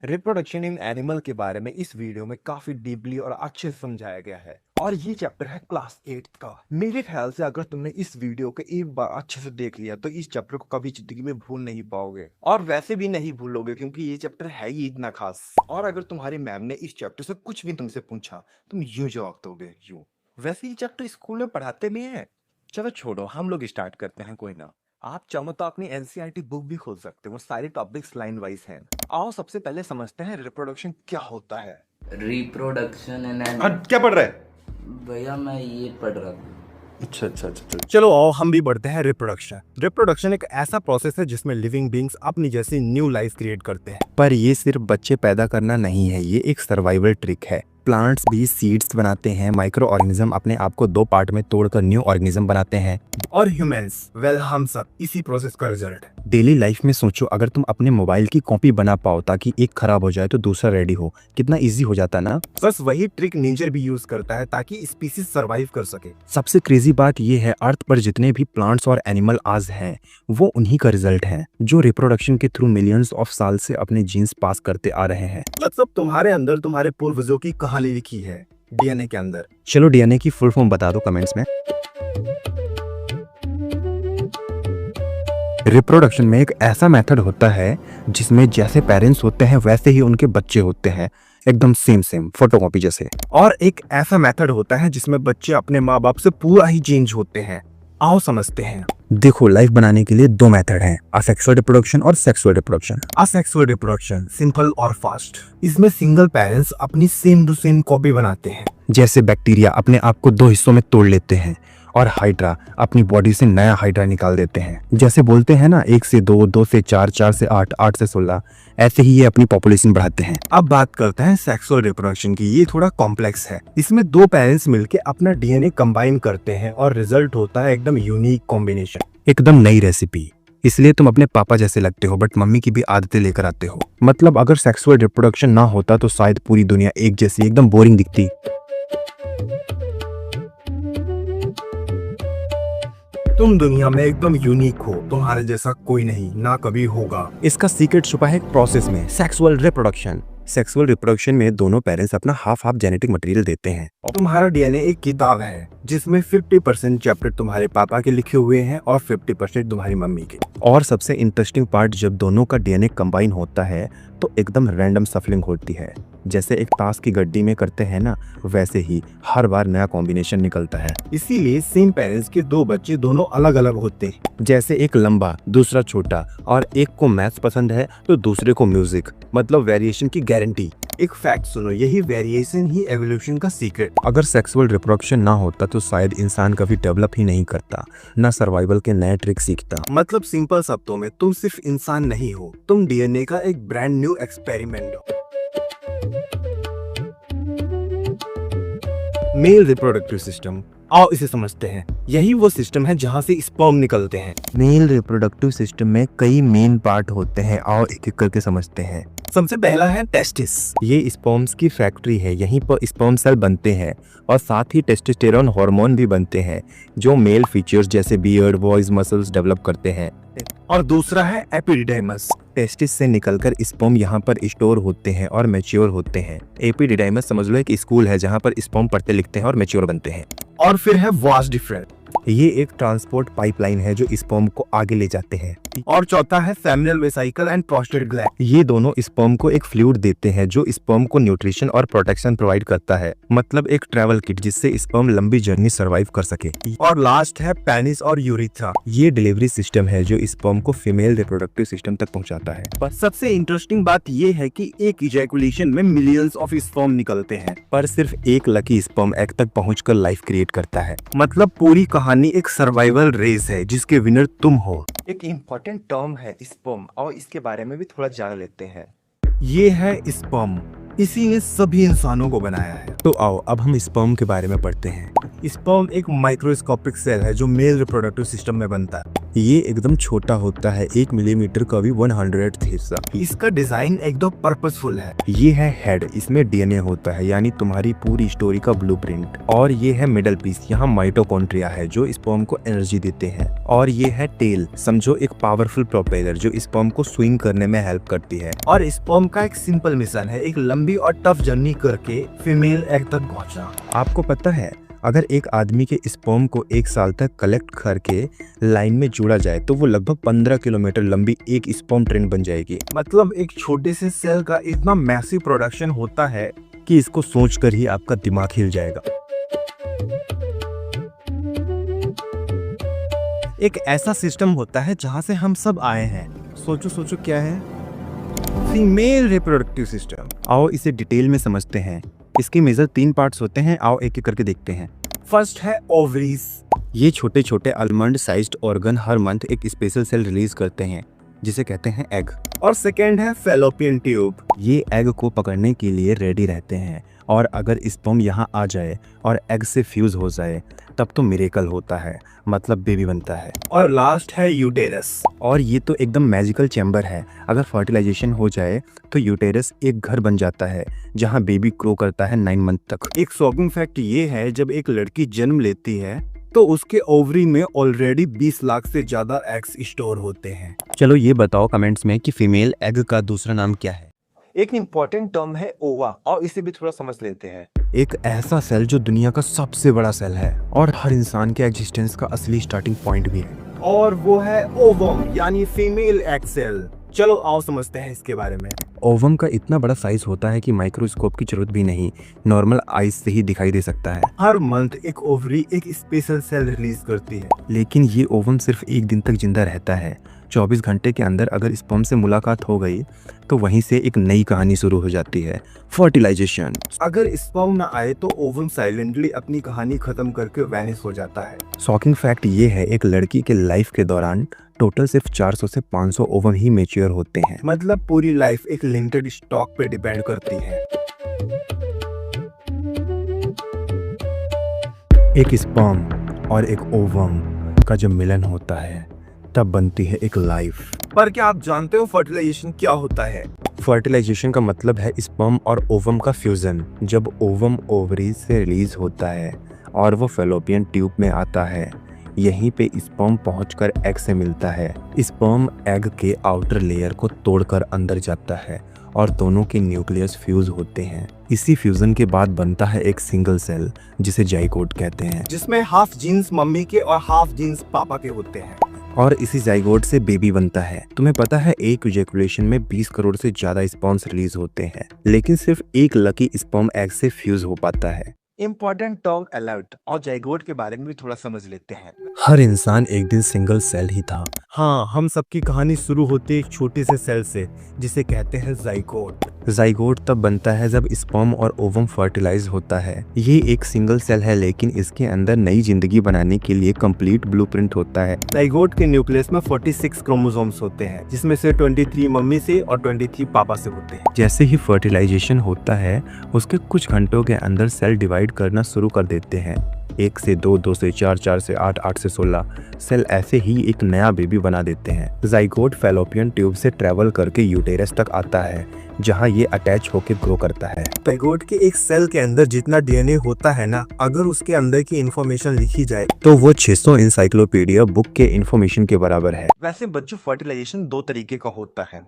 Reproduction in animal के बारे में इस वीडियो में काफी डीपली और अच्छे से समझाया गया है और ये चैप्टर है क्लास 8 का। मेरे ख्याल से अगर तुमने इस वीडियो को एक बार अच्छे से देख लिया तो इस चैप्टर को कभी जिंदगी में भूल नहीं पाओगे और वैसे भी नहीं भूलोगे क्योंकि ये चैप्टर है ही इतना खास। और अगर तुम्हारी मैम ने इस चैप्टर से कुछ भी तुमसे पूछा तुम यूं जवाब दोगे यूं। वैसे ये चैप्टर स्कूल में पढ़ाते भी हैं। चलो छोड़ो, हम लोग स्टार्ट करते हैं। कोई ना, आप चाहो तो अपनी एनसीईआरटी बुक भी खोल सकते हो, सारे टॉपिक्स लाइन वाइज हैं। आओ सबसे पहले समझते हैं रिप्रोडक्शन क्या होता है। रिप्रोडक्शन एंड क्या पढ़ रहे हैं? भैया मैं ये पढ़ रहा था। अच्छा। चलो आओ हम भी बढ़ते हैं। रिप्रोडक्शन एक ऐसा प्रोसेस है जिसमें लिविंग बींग्स अपनी जैसी न्यू लाइफ क्रिएट करते हैं। पर ये सिर्फ बच्चे पैदा करना नहीं है, ये एक सर्वाइवल ट्रिक है। प्लांट्स भी सीड्स बनाते हैं, माइक्रो ऑर्गेनिज्म अपने आप को दो पार्ट में तोड़कर न्यू ऑर्गेनिज्म बनाते हैं, और ह्यूमंस हम सब इसी प्रोसेस का रिजल्ट है। डेली लाइफ में सोचो, अगर तुम अपने मोबाइल की कॉपी बना पाओ ताकि एक खराब हो जाए तो दूसरा रेडी हो, कितना इजी हो जाता ना। बस वही ट्रिक नेचर भी यूज करता है ताकि स्पीसीज सर्वाइव कर सके। सबसे क्रेजी बात ये है, अर्थ पर जितने भी प्लांट्स और एनिमल आज हैं वो उन्हीं का रिजल्ट है, जो रिप्रोडक्शन के थ्रू मिलियंस ऑफ साल से अपने जीन्स पास करते आ रहे हैं। मतलब तुम्हारे अंदर तुम्हारे पूर्वजों की कहानी लिखी है डीएनए के अंदर। चलो डीएनए की फुल फॉर्म बता दो कमेंट्स में। रिप्रोडक्शन में एक ऐसा मेथड होता है जिसमें जैसे पेरेंट्स होते हैं वैसे ही उनके बच्चे होते हैं, एकदम सेम फोटोकॉपी जैसे। और एक ऐसा मेथड होता है जिसमें बच्चे अपने माँ बाप से पूरा ही चेंज होते हैं। आओ समझते हैं। देखो, लाइफ बनाने के लिए दो मेथड हैं, असेक्सुअल रिप्रोडक्शन और sexual reproduction. Asexual reproduction simple और फास्ट। इसमें सिंगल पेरेंट्स अपनी सेम टू सेम कॉपी बनाते हैं। जैसे बैक्टीरिया अपने आप को दो हिस्सों में तोड़ लेते हैं और हाइड्रा अपनी बॉडी से नया हाइड्रा निकाल देते हैं। जैसे बोलते हैं ना, 1 से 2, 2 से 4, 4 से 8, 8 से 16, ऐसे ही ये अपनी पॉपुलेशन बढ़ाते हैं। अब बात करते हैं सेक्सुअल रिप्रोडक्शन की। ये थोड़ा कॉम्प्लेक्स है। इसमें दो पेरेंट्स मिलके अपना डीएनए कंबाइन करते हैं और रिजल्ट होता है एकदम यूनिक कॉम्बिनेशन, एकदम नई रेसिपी। इसलिए तुम अपने पापा जैसे लगते हो बट मम्मी की भी आदतें लेकर आते हो। मतलब अगर सेक्सुअल रिप्रोडक्शन ना होता तो शायद पूरी दुनिया एक जैसी एकदम बोरिंग दिखती। तुम दुनिया में एकदम यूनिक हो, तुम्हारे जैसा कोई नहीं, ना कभी होगा। इसका सीक्रेट छुपा है प्रोसेस में, सेक्सुअल रिप्रोडक्शन। सेक्सुअल रिप्रोडक्शन में दोनों पेरेंट्स अपना हाफ जेनेटिक मटेरियल देते हैं। तुम्हारा डीएनए एक किताब है जिसमें 50% चैप्टर तुम्हारे पापा के लिखे हुए हैं और 50% तुम्हारी मम्मी के। और सबसे इंटरेस्टिंग पार्ट, जब दोनों का डीएनए कंबाइन होता है तो एकदम रैंडम सफलिंग होती है। जैसे एक ताश की गड्डी में करते हैं ना, वैसे ही हर बार नया कॉम्बिनेशन निकलता है। इसीलिए सेम पेरेंट्स के दो बच्चे दोनों अलग अलग होते हैं। जैसे एक लंबा दूसरा छोटा, और एक को मैथ्स पसंद है तो दूसरे को म्यूजिक, मतलब वेरिएशन की गारंटी। एक फैक्ट सुनो, यही वेरिएशन ही एवोल्यूशन का सीक्रेट। अगर सेक्सुअल रिप्रोडक्शन ना होता तो शायद इंसान कभी डेवलप ही नहीं करता, ना सर्वाइवल के नए ट्रिक सीखता। मतलब सिंपल शब्दों में, तुम सिर्फ इंसान नहीं हो, तुम डीएनए का एक ब्रांड न्यू एक्सपेरिमेंट हो। मेल रिप्रोडक्टिव सिस्टम, आओ इसे समझते हैं। यही वो सिस्टम है जहाँ से स्पर्म निकलते हैं। मेल रिप्रोडक्टिव सिस्टम में कई मेन पार्ट होते हैं, आओ एक एक करके समझते हैं। सबसे पहला है टेस्टिस। ये स्पर्म्स की फैक्ट्री है, यहीं पर स्पर्म सेल बनते हैं और साथ ही टेस्टोस्टेरोन हार्मोन भी बनते हैं जो मेल फीचर्स जैसे बियर्ड, वॉइस, मसल्स डेवलप करते हैं। और दूसरा है एपिडिडाइमस। टेस्टिस से निकलकर स्पर्म यहाँ पर स्टोर होते हैं और मैच्योर होते हैं। एपिडिडाइमस समझ लो एक स्कूल है जहाँ पर स्पर्म पढ़ते लिखते हैं और मैच्योर बनते हैं। और फिर है वास डिफरेंट। ये एक ट्रांसपोर्ट पाइपलाइन है जो स्पर्म को आगे ले जाते हैं। और चौथा है seminal vesicle and prostate gland. ये दोनों स्पर्म को एक फ्लूइड देते हैं जो स्पर्म को न्यूट्रिशन और प्रोटेक्शन प्रोवाइड करता है, मतलब एक ट्रैवल किट जिससे स्पर्म लंबी जर्नी सर्वाइव कर सके। और लास्ट है पेनिस और यूरिथ्रा। ये डिलीवरी सिस्टम है जो स्पर्म को फीमेल रिप्रोडक्टिव सिस्टम तक पहुंचाता है। पर सबसे इंटरेस्टिंग बात ये है कि एक इजैकुलेशन में मिलियंस ऑफ स्पर्म निकलते हैं, पर सिर्फ एक लकी स्पर्म एग तक पहुंचकर लाइफ क्रिएट करता है। मतलब पूरी कहानी एक सर्वाइवल रेस है जिसके विनर तुम हो। एक इम्पोर्टेंट टर्म है स्पर्म, और इसके बारे में भी थोड़ा जान लेते हैं। ये है स्पर्म। इसी ने सभी इंसानों को बनाया है। तो आओ अब हम स्पर्म के बारे में पढ़ते हैं। स्पर्म एक माइक्रोस्कोपिक सेल है जो मेल रिप्रोडक्टिव सिस्टम में बनता है। ये एकदम छोटा होता है, 1 मिलीमीटर का भी 100th हिस्सा। इसका डिजाइन एकदम पर्पसफुल है। ये है हेड, इसमें डीएनए होता है यानी तुम्हारी पूरी स्टोरी का ब्लूप्रिंट। और ये है मिडल पीस, यहाँ माइटोकॉन्ड्रिया है जो स्पर्म को एनर्जी देते हैं। और ये है टेल, समझो एक पावरफुल प्रोपेलर जो स्पर्म को स्विंग करने में हेल्प करती है। और स्पर्म का एक सिंपल मिशन है, एक लंबी और टफ जर्नी करके फीमेल एग तक पहुंचना। आपको पता है अगर एक आदमी के स्पर्म को 1 साल तक कलेक्ट करके लाइन में जोड़ा जाए तो वो लगभग 15 किलोमीटर लंबी एक स्पर्म ट्रेन बन जाएगी। मतलब एक छोटे से सेल का इतना मैसिव प्रोडक्शन होता है कि इसको सोचकर ही आपका दिमाग हिल जाएगा। एक ऐसा सिस्टम होता है जहां से हम सब आए हैं। सोचो सोचो क्या है? Female reproductive system. आओ इसे डिटेल में समझते हैं। इसके मेजर 3 पार्ट्स होते हैं, आओ एक एक करके देखते हैं। फर्स्ट है ओवरीज। ये छोटे छोटे आलमंड साइज्ड ऑर्गन हर मंथ एक स्पेशल सेल रिलीज करते हैं जिसे कहते हैं एग। और सेकेंड है फैलोपियन ट्यूब। ये एग को पकड़ने के लिए रेडी रहते हैं और अगर स्पर्म यहाँ आ जाए और एग से फ्यूज हो जाए तब तो मिरेकल होता है, मतलब बेबी बनता है। और लास्ट है यूटेरस। और ये तो एकदम मैजिकल चैम्बर है। अगर फर्टिलाइजेशन हो जाए तो यूटेरस एक घर बन जाता है जहाँ बेबी ग्रो करता है 9 मंथ तक। एक शॉकिंग फैक्ट ये है, जब एक लड़की जन्म लेती है तो उसके ओवरी में ऑलरेडी 20 लाख से ज्यादा एग्स स्टोर होते हैं। चलो ये बताओ कमेंट्स में कि फीमेल एग का दूसरा नाम क्या है। एक इम्पोर्टेंट टर्म है ओवा, और इसे भी थोड़ा समझ लेते हैं। एक ऐसा सेल जो दुनिया का सबसे बड़ा सेल है और हर इंसान के एग्जिस्टेंस का असली स्टार्टिंग पॉइंट भी है, और वो है ओवम यानी फीमेल एग सेल। चलो आओ समझते हैं इसके बारे में। ओवम का इतना बड़ा साइज होता है कि माइक्रोस्कोप की जरूरत भी नहीं, नॉर्मल आईज से ही दिखाई दे सकता है। हर मंथ एक ओवरी एक स्पेशल सेल रिलीज करती है, लेकिन ये ओवम सिर्फ 1 दिन तक जिंदा रहता है। 24 घंटे के अंदर अगर स्पर्म से मुलाकात हो गई तो वहीं से एक नई कहानी शुरू हो जाती है, फर्टिलाइजेशन। अगर स्पर्म ना आए तो ओवम साइलेंटली अपनी कहानी खत्म करके वैनिश हो जाता है। शॉकिंग फैक्ट ये है, एक लड़की के लाइफ के दौरान टोटल सिर्फ 400 से 500 ओवम ही मैच्योर होते हैं। मतलब पूरी लाइफ एक लिमिटेड स्टॉक पे डिपेंड करती है। एक स्पर्म और एक ओवम का जब मिलन होता है तब बनती है एक लाइफ। पर क्या आप जानते हो फर्टिलाइजेशन क्या होता है? फर्टिलाइजेशन का मतलब है स्पर्म और ओवम का फ्यूजन। जब ओवम ओवरीज से रिलीज होता है और वो फैलोपियन ट्यूब में आता है, यहीं पे स्पर्म पहुंचकर एग से मिलता है। स्पर्म एग के आउटर लेयर को तोड़कर अंदर जाता है और दोनों के न्यूक्लियस फ्यूज होते हैं। इसी फ्यूजन के बाद बनता है एक सिंगल सेल जिसे जाइगोट कहते हैं, जिसमें हाफ जीन्स मम्मी के और हाफ जीन्स पापा के होते हैं। और इसी जाइगोट से बेबी बनता है। तुम्हें पता है एक इजैकुलेशन में 20 करोड़ से ज्यादा स्पर्म्स रिलीज होते हैं, लेकिन सिर्फ एक लकी स्पर्म एग से फ्यूज हो पाता है। इम्पोर्टेंट टर्म अलर्ट और जाइगोट के बारे में भी थोड़ा समझ लेते हैं। हर इंसान एक दिन सिंगल सेल ही था। हाँ, हम सबकी कहानी शुरू होती है एक छोटे से सेल से जिसे कहते हैं जाइगोट। जाइगोट तब बनता है जब स्पर्म और ओवम फर्टिलाइज होता है। ये एक सिंगल सेल है लेकिन इसके अंदर नई जिंदगी बनाने के लिए कंप्लीट ब्लूप्रिंट होता है। जाइगोट के न्यूक्लियस में 46 क्रोमोसोम्स होते हैं, जिसमें से 23 मम्मी से और 23 पापा से होते हैं। जैसे ही फर्टिलाइजेशन होता है उसके कुछ घंटों के अंदर सेल डिवाइड करना शुरू कर देते हैं। 1 से 2, 2 से 4, 4 से 8, 8 से 16 सेल ऐसे ही एक नया बेबी बना देते हैं। जाइगोट फैलोपियन ट्यूब से ट्रेवल करके यूटेरस तक आता है जहां ये अटैच होकर ग्रो करता है। जाइगोट के एक सेल के अंदर जितना डीएनए होता है ना, अगर उसके अंदर की इंफॉर्मेशन लिखी जाए तो वो 600 इंसाइक्लोपीडिया बुक के इंफॉर्मेशन के बराबर है। वैसे बच्चों फर्टिलाइजेशन 2 तरीके का होता है,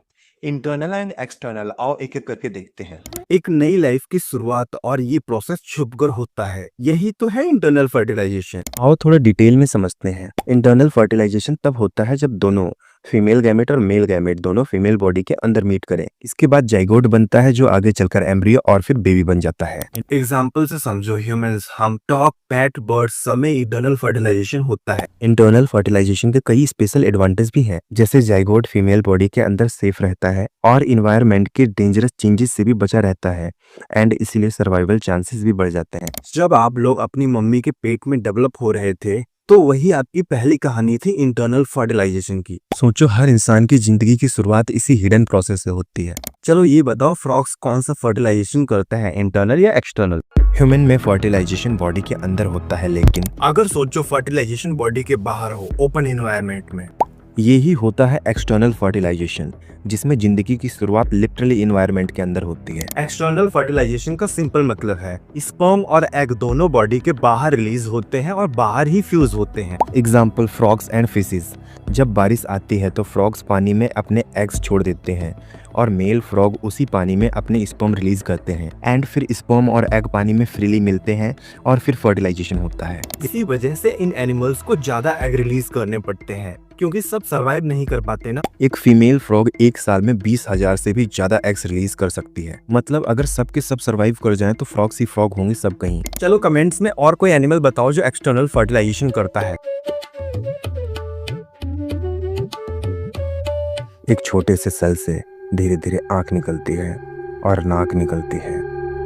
इंटरनल एंड एक्सटर्नल। आओ एक एक करके देखते हैं। एक नई लाइफ की शुरुआत, और ये प्रोसेस छुपकर होता है, यही तो है इंटरनल फर्टिलाइजेशन। आओ थोड़ा डिटेल में समझते हैं। इंटरनल फर्टिलाइजेशन तब होता है जब दोनों फीमेल गैमेट और मेल गैमेट दोनों फीमेल बॉडी के अंदर मीट करें। इसके बाद जाइगोट बनता है जो आगे चलकर एम्ब्रियो और फिर बेबी बन जाता है। एग्जाम्पल से समझो, ह्यूमंस, हम, डॉग, पैट, बर्ड्स, सब में इंटरनल फर्टिलाइजेशन होता है। इंटरनल फर्टिलाइजेशन के कई स्पेशल एडवांटेज भी हैं, जैसे जाइगोट फीमेल बॉडी के अंदर सेफ रहता है और इन्वायरमेंट के डेंजरस चेंजेस से भी बचा रहता है, एंड इसीलिए सर्वाइवल चांसेस भी बढ़ जाते हैं। जब आप लोग अपनी मम्मी के पेट में डेवलप हो रहे थे तो वही आपकी पहली कहानी थी इंटरनल फर्टिलाइजेशन की। सोचो हर इंसान की जिंदगी की शुरुआत इसी हिडन प्रोसेस से होती है। चलो ये बताओ फ्रॉग्स कौन सा फर्टिलाइजेशन करते हैं, इंटरनल या एक्सटर्नल? ह्यूमन में फर्टिलाइजेशन बॉडी के अंदर होता है, लेकिन अगर सोचो फर्टिलाइजेशन बॉडी के बाहर हो, ओपन एनवायरनमेंट में, ये ही होता है एक्सटर्नल फर्टिलाइजेशन, जिसमें जिंदगी की शुरुआत लिटरली इन्वायरमेंट के अंदर होती है। एक्सटर्नल फर्टिलाइजेशन का सिंपल मतलब है स्पर्म और एग दोनों बॉडी के बाहर रिलीज होते हैं और बाहर ही फ्यूज होते हैं। Example frogs and fishes. जब बारिश आती है तो फ्रॉग्स पानी में अपने एग्स छोड़ देते हैं और मेल फ्रॉग उसी पानी में अपने स्पर्म रिलीज करते हैं एंड फिर स्पर्म और एग पानी में फ्रीली मिलते हैं और फिर फर्टिलाइजेशन होता है। इसी वजह से इन एनिमल्स को ज्यादा एग रिलीज करने पड़ते हैं, क्योंकि सब सर्वाइव नहीं कर पाते ना। एक फीमेल फ्रॉग एक साल में 20,000 से भी ज्यादा एग्स रिलीज कर सकती है। मतलब अगर सब के सब सर्वाइव कर जाएं तो फ्रॉग्स ही फ्रॉग होंगे सब कहीं। चलो कमेंट्स में और कोई एनिमल बताओ जो एक्सटर्नल फर्टिलाइजेशन करता है। एक छोटे से सेल से धीरे धीरे आंख निकलती है और नाक निकलती है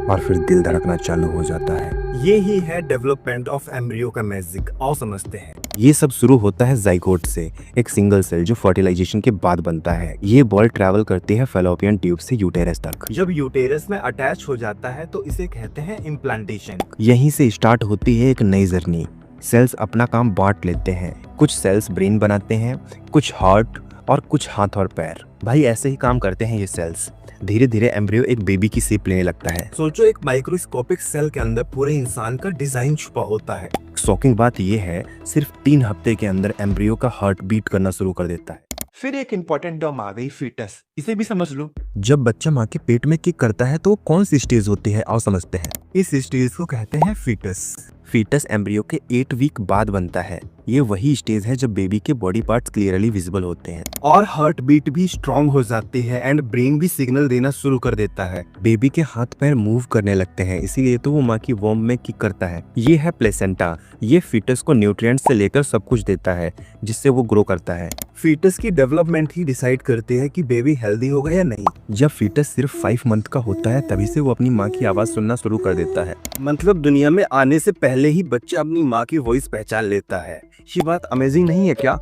और फिर दिल धड़कना चालू हो जाता है। ये ही है डेवलपमेंट ऑफ एम्ब्रियो का मैजिक। आओ समझते हैं। ये सब शुरू होता है जाइगोट से, एक सिंगल सेल जो फर्टिलाइजेशन के बाद बनता है। ये बॉल ट्रैवल करती है फैलोपियन ट्यूब से यूटेरस तक। जब यूटेरस में अटैच हो जाता है तो इसे कहते हैं इम्प्लांटेशन। यहीं से स्टार्ट होती है एक नई जर्नी। सेल्स अपना काम बांट लेते हैं। कुछ सेल्स ब्रेन बनाते हैं, कुछ हार्ट और कुछ हाथ और पैर। भाई ऐसे ही काम करते हैं ये सेल्स। धीरे धीरे एम्ब्रियो एक बेबी की शेप लेने लगता है। सोचो एक माइक्रोस्कोपिक सेल के अंदर पूरे इंसान का डिजाइन छुपा होता है। शॉकिंग बात ये है, सिर्फ 3 हफ्ते के अंदर एम्ब्रियो का हार्ट बीट करना शुरू कर देता है। फिर एक इम्पोर्टेंट टर्म आ गई, फीटस। इसे भी समझ लो। जब बच्चा माँ के पेट में किक करता है तो वो कौन सी स्टेज होती है, आओ समझते हैं। इस स्टेज को कहते हैं फीटस। फीटस एम्ब्रियो के 8 वीक बाद बनता है। ये वही स्टेज है जब बेबी के बॉडी पार्ट्स क्लियरली विजिबल होते हैं और हार्ट बीट भी स्ट्रांग हो जाती है एंड ब्रेन भी सिग्नल देना शुरू कर देता है। बेबी के हाथ पैर मूव करने लगते हैं, इसीलिए तो वो माँ की वॉर्म में किक करता है। ये है प्लेसेंटा। ये फीटस को न्यूट्रिएंट्स से लेकर सब कुछ देता है जिससे वो ग्रो करता है। फीटस की डेवलपमेंट ही डिसाइड करती है कि बेबी हेल्दी होगा या नहीं। जब फीटस सिर्फ 5 मंथ का होता है तभी से वो अपनी माँ की आवाज सुनना शुरू कर देता है। मतलब दुनिया में आने से पहले ही बच्चा अपनी माँ की वॉइस पहचान लेता है। ये बात अमेजिंग नहीं है क्या?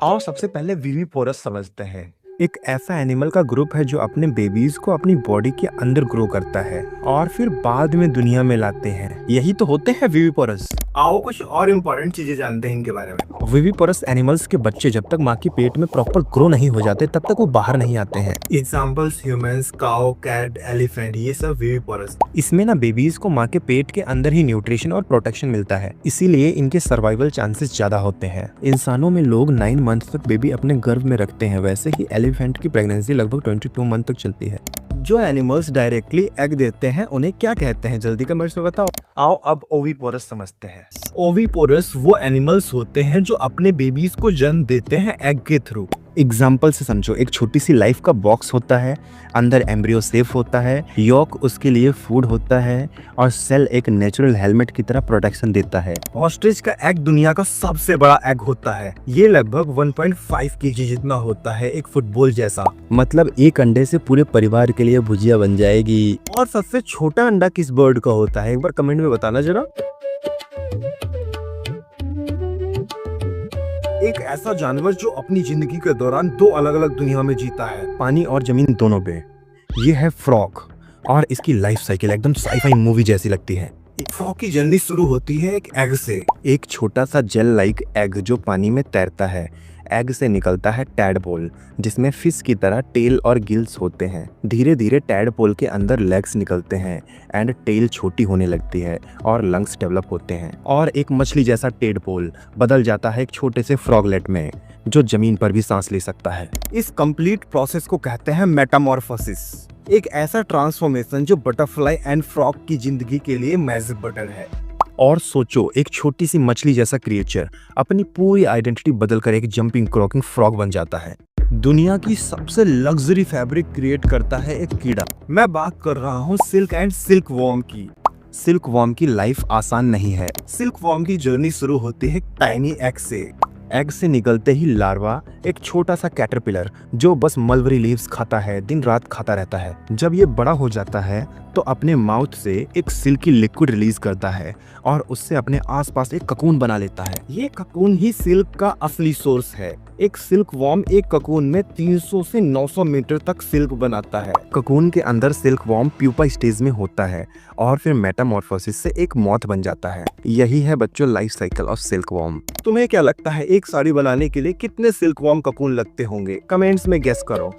आओ सबसे पहले विविपोरस समझते हैं। एक ऐसा एनिमल का ग्रुप है जो अपने बेबीज को अपनी बॉडी के अंदर ग्रो करता है और फिर बाद में दुनिया में लाते हैं। यही तो होते हैं विविपोरस। आओ कुछ और इम्पोर्टेंट चीजें जानते हैं इनके बारे में। विविपोरस एनिमल्स के बच्चे जब तक माँ के पेट में प्रॉपर ग्रो नहीं हो जाते तब तक वो बाहर नहीं आते हैं। एग्जाम्पल्स ह्यूमंस, काऊ, कैट, एलिफेंट, ये सब विविपोरस। इसमें ना बेबीज को माँ के पेट के अंदर ही न्यूट्रिशन और प्रोटेक्शन मिलता है, इसीलिए इनके सर्वाइवल चांसेस ज्यादा होते हैं। इंसानों में लोग 9 मंथ तक बेबी अपने गर्भ में रखते हैं, वैसे ही एलिफेंट की प्रेगनेंसी लगभग 22 मंथ तक चलती है। जो एनिमल्स डायरेक्टली एग देते हैं उन्हें क्या कहते हैं, जल्दी कमेंट्स में बताओ। आओ अब ओविपोरस समझते हैं। ओविपोरस वो एनिमल्स होते हैं जो अपने बेबीज को जन्म देते हैं एग के थ्रू। एग्जाम्पल से समझो, एक छोटी सी लाइफ का बॉक्स होता है, अंदर एम्ब्रियो सेफ होता है, यॉक उसके लिए फूड होता है और सेल एक नेचुरल हेलमेट की तरह प्रोटेक्शन देता है। ऑस्ट्रिच का एग दुनिया का सबसे बड़ा एग होता है। ये लगभग 1.5 kg जितना होता है, एक फुटबॉल जैसा। मतलब एक अंडे से पूरे परिवार के लिए भुजिया बन जाएगी। और सबसे छोटा अंडा किस बर्ड का होता है, एक बार कमेंट में बताना जरा। एक ऐसा जानवर जो अपनी जिंदगी के दौरान 2 अलग अलग दुनिया में जीता है, पानी और जमीन दोनों पे। ये है फ्रॉग और इसकी लाइफ साइकिल एकदम साईफाई मूवी जैसी लगती है। फ्रॉग की जर्नी शुरू होती है एक एग से। एक छोटा सा जेल लाइक एग जो पानी में तैरता है। एग से निकलता है टैडपोल जिसमें फिश की तरह टेल और गिल्स होते हैं। धीरे धीरे टैडपोल के अंदर लेग्स निकलते हैं एंड टेल छोटी होने लगती है और लंग्स डेवलप होते हैं और एक मछली जैसा टेडपोल बदल जाता है एक छोटे से फ्रॉगलेट में जो जमीन पर भी सांस ले सकता है। इस कंप्लीट प्रोसेस को कहते हैं मेटामॉर्फोसिस। एक ऐसा ट्रांसफॉर्मेशन जो बटरफ्लाई एंड फ्रॉग की जिंदगी के लिए मैजिक बटन है। और सोचो, एक छोटी सी मछली जैसा क्रिएचर अपनी पूरी आइडेंटिटी बदलकर एक जंपिंग क्रॉकिंग फ्रॉग बन जाता है। दुनिया की सबसे लग्जरी फैब्रिक क्रिएट करता है एक कीड़ा। मैं बात कर रहा हूँ सिल्क एंड सिल्क वॉर्म की। सिल्क वॉर्म की लाइफ आसान नहीं है। सिल्क वॉर्म की जर्नी शुरू होती है टाइनी एग से। एग से निकलते ही लार्वा एक छोटा सा कैटरपिलर जो बस मलबरी लीव्स खाता है, दिन रात खाता रहता है। जब ये बड़ा हो जाता है तो अपने माउथ से एक सिल्की लिक्विड रिलीज करता है और उससे अपने आसपास एक ककून बना लेता है। ये ककून ही सिल्क का असली सोर्स है। एक सिल्क वॉर्म एक ककून में 300 से 900 मीटर तक सिल्क बनाता है। ककून के अंदर सिल्क वॉर्म प्यूपा स्टेज में होता है और फिर मेटामॉर्फोसिस से एक मॉथ बन जाता है। यही है बच्चों life cycle of silk worm. तुम्हें क्या लगता है एक साड़ी बनाने के लिए कितने सिल्क वॉर्म ककून लगते होंगे? कमेंट्स में गेस करो।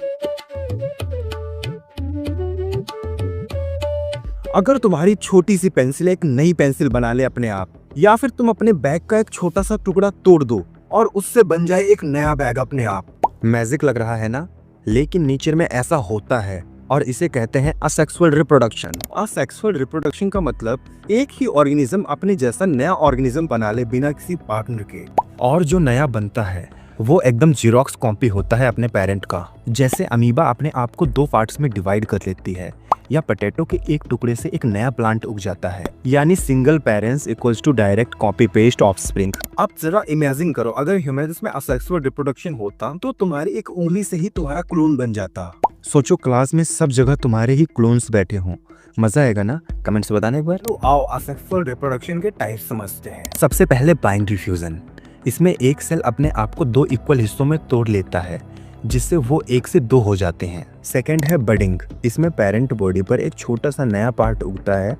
अगर तुम्हारी छोटी सी पेंसिल एक नई पेंसिल बना ले अपने आप, या फिर तुम अपने बैग का एक छोटा सा टुकड़ा तोड़ दो और उससे बन जाए एक नया बैग अपने आप, मैजिक लग रहा है ना? लेकिन नेचर में ऐसा होता है और इसे कहते हैं असेक्सुअल रिप्रोडक्शन। असेक्सुअल रिप्रोडक्शन का मतलब एक ही ऑर्गेनिज्म अपने जैसा नया ऑर्गेनिज्म बना ले बिना किसी पार्टनर के, और जो नया बनता है वो एकदम जीरोक्स कॉपी होता है अपने पेरेंट का। जैसे अमीबा अपने आप को 2 पार्ट्स में डिवाइड कर लेती है, या पोटैटो के एक टुकड़े से एक नया प्लांट उग जाता है। यानी single parents equals to direct copy paste offspring. अब जरा इमेजिन करो, अगर ह्यूमन्स में असेक्सुअल रिप्रोडक्शन होता तो तुम्हारी एक उंगली से ही तुम्हारा क्लोन बन जाता। सोचो क्लास में सब जगह तुम्हारे ही क्लोन्स बैठे हों, मजा आएगा ना? कमेंट्स बताने एक बार। तो आओ असेक्सुअल रिप्रोडक्शन के टाइप समझते हैं। सबसे पहले बाइनरी फ्यूजन। इसमें एक सेल अपने आप को 2 इक्वल हिस्सों में तोड़ लेता है जिससे वो 1 से 2 हो जाते हैं। सेकंड है बडिंग। इसमें पेरेंट बॉडी पर एक छोटा सा नया पार्ट उगता है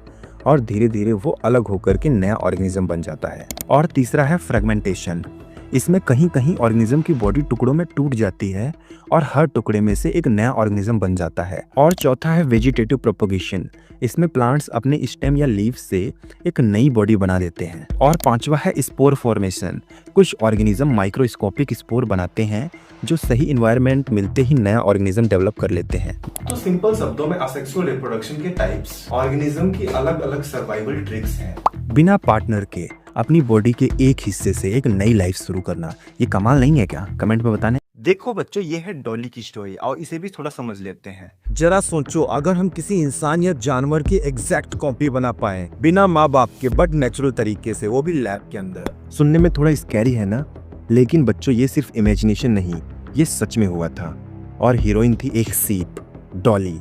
और धीरे धीरे वो अलग होकर के नया ऑर्गेनिज्म बन जाता है। और तीसरा है फ्रेगमेंटेशन। इसमें कहीं कहीं ऑर्गेनिज्म की बॉडी टुकड़ों में टूट जाती है और हर टुकड़े में से एक नया ऑर्गेनिज्म बन जाता है। और चौथा है वेजिटेटिव प्रोपगेशन। इसमें प्लांट्स अपने स्टेम या लीफ से एक नई बॉडी बना देते हैं। और पांचवा है स्पोर फॉर्मेशन। कुछ ऑर्गेनिज्म माइक्रोस्कोपिक स्पोर बनाते हैं जो सही एनवायरनमेंट मिलते ही नया ऑर्गेनिज्म डेवलप कर लेते हैं। तो सिंपल शब्दों में असेक्सुअल रिप्रोडक्शन के टाइप्स ऑर्गेनिज्म की अलग अलग सर्वाइवल ट्रिक्स हैं। बिना पार्टनर के अपनी बॉडी के एक हिस्से से एक नई लाइफ शुरू करना, ये कमाल नहीं है क्या? कमेंट में बताने। देखो बच्चों, ये है डॉली की स्टोरी और इसे भी थोड़ा समझ लेते हैं। जरा सोचो, अगर हम किसी इंसान या जानवर की एग्जैक्ट कॉपी बना पाए बिना माँ बाप के, बट नेचुरल तरीके से, वो भी लैब के अंदर। सुनने में थोड़ा स्कैरी है ना? लेकिन बच्चों ये सिर्फ इमेजिनेशन नहीं, ये सच में हुआ था। और हीरोइन थी एक सीप, डॉली।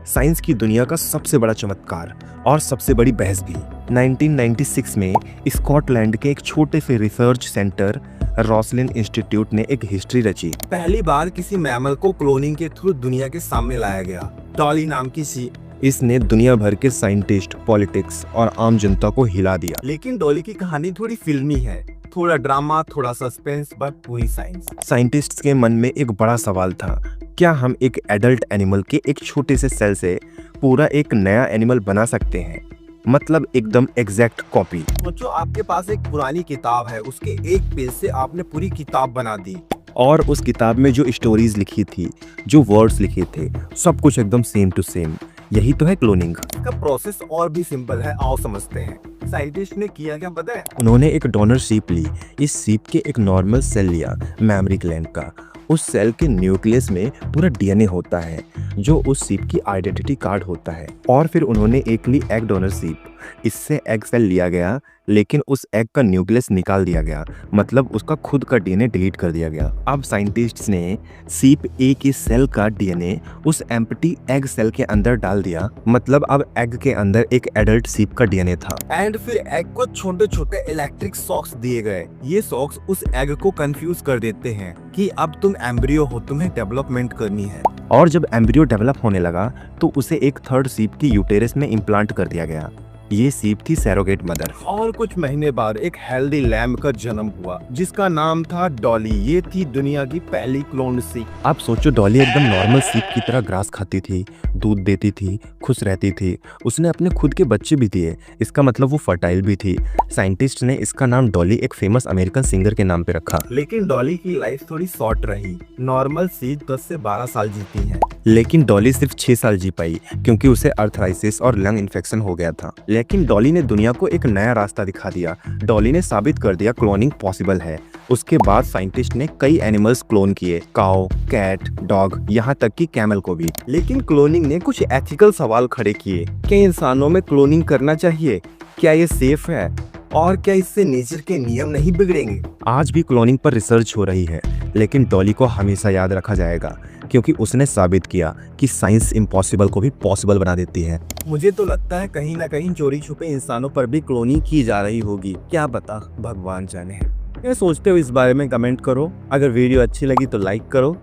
साइंस की दुनिया का सबसे बड़ा चमत्कार और सबसे बड़ी बहस भी। 1996 में स्कॉटलैंड के एक छोटे से रिसर्च सेंटर रॉसलिन इंस्टीट्यूट ने एक हिस्ट्री रची। पहली बार किसी मैमल को क्लोनिंग के थ्रू दुनिया के सामने लाया गया। डॉली नाम की सीप। इसने दुनिया भर के साइंटिस्ट, पॉलिटिक्स और आम जनता को हिला दिया। लेकिन डॉली की कहानी थोड़ी फिल्मी है, थोड़ा ड्रामा, थोड़ा सस्पेंस, बट पूरी साइंस। साइंटिस्ट्स के मन में एक बड़ा सवाल था, क्या हम एक एडल्ट एनिमल के एक छोटे से सेल से पूरा एक नया एनिमल बना सकते हैं? मतलब एकदम एग्जैक्ट कॉपी। सोचो आपके पास एक पुरानी किताब है, उसके एक पेज से आपने पूरी किताब बना दी, और उस किताब में जो स्टोरीज लिखी थी, जो वर्ड्स लिखे थे, सब कुछ एकदम सेम टू सेम। यही तो है क्लोनिंग। इसका प्रोसेस और भी सिंपल है, आओ समझते हैं। साइंटिस्ट ने किया क्या पता है? उन्होंने एक डोनर सीप ली। इस सीप के एक नॉर्मल सेल लिया, मैमरी ग्लैंड का। उस सेल के न्यूक्लियस में पूरा डीएनए होता है जो उस सीप की आइडेंटिटी कार्ड होता है। और फिर उन्होंने एक ली एग डोनर सीप। इससे एग सेल लिया गया, लेकिन उस एग का न्यूक्लियस निकाल दिया गया, मतलब उसका खुद का डीएनए डिलीट कर दिया गया। अब साइंटिस्ट्स ने सीप ए की सेल का डीएनए उस एम्प्टी एग सेल के अंदर डाल दिया, मतलब अब एग के अंदर एक एडल्ट सीप का डीएनए था। एंड फिर एग को छोटे छोटे इलेक्ट्रिक शॉक्स दिए गए। ये शॉक्स उस एग को कंफ्यूज कर देते हैं कि अब तुम एम्ब्रियो हो, तुम्हें डेवलपमेंट करनी है। और जब एम्ब्रियो डेवलप होने लगा तो उसे एक थर्ड सीप की यूटेरस में इम्प्लांट कर दिया गया। ये सीप थी सैरोगेट मदर। और कुछ महीने बाद एक हेल्दी लैम्ब का जन्म हुआ जिसका नाम था डॉली। ये थी दुनिया की पहली क्लोन सीप। आप सोचो, डॉली एकदम नॉर्मल सीप की तरह ग्रास खाती थी, दूध देती थी, खुश रहती थी। उसने अपने खुद के बच्चे भी दिए, इसका मतलब वो फर्टाइल भी थी। साइंटिस्ट ने इसका नाम डॉली एक फेमस अमेरिकन सिंगर के नाम पे रखा। लेकिन डॉली की लाइफ थोड़ी शॉर्ट रही। नॉर्मल सीप 10 से 12 साल जीती है, लेकिन डॉली सिर्फ 6 साल जी पाई क्योंकि उसे अर्थराइटिस और लंग इन्फेक्शन हो गया था। लेकिन डॉली ने दुनिया को एक नया रास्ता दिखा दिया। डॉली ने साबित कर दिया क्लोनिंग पॉसिबल है। उसके बाद साइंटिस्ट ने कई एनिमल्स क्लोन किए, काऊ, कैट, डॉग, यहाँ तक कि कैमल को भी। लेकिन क्लोनिंग ने कुछ एथिकल सवाल खड़े किए। क्या इंसानों में क्लोनिंग करना चाहिए? क्या ये सेफ है? और क्या इससे नेचर के नियम नहीं बिगड़ेंगे? आज भी क्लोनिंग पर रिसर्च हो रही है, लेकिन डॉली को हमेशा याद रखा जाएगा क्योंकि उसने साबित किया कि साइंस इम्पॉसिबल को भी पॉसिबल बना देती है। मुझे तो लगता है कहीं ना कहीं चोरी छुपे इंसानों पर भी क्लोनिंग की जा रही होगी, क्या पता, भगवान जाने। क्या सोचते हो इस बारे में कमेंट करो। अगर वीडियो अच्छी लगी तो लाइक करो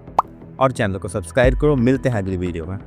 और चैनल को सब्सक्राइब करो। मिलते हैं अगली वीडियो में।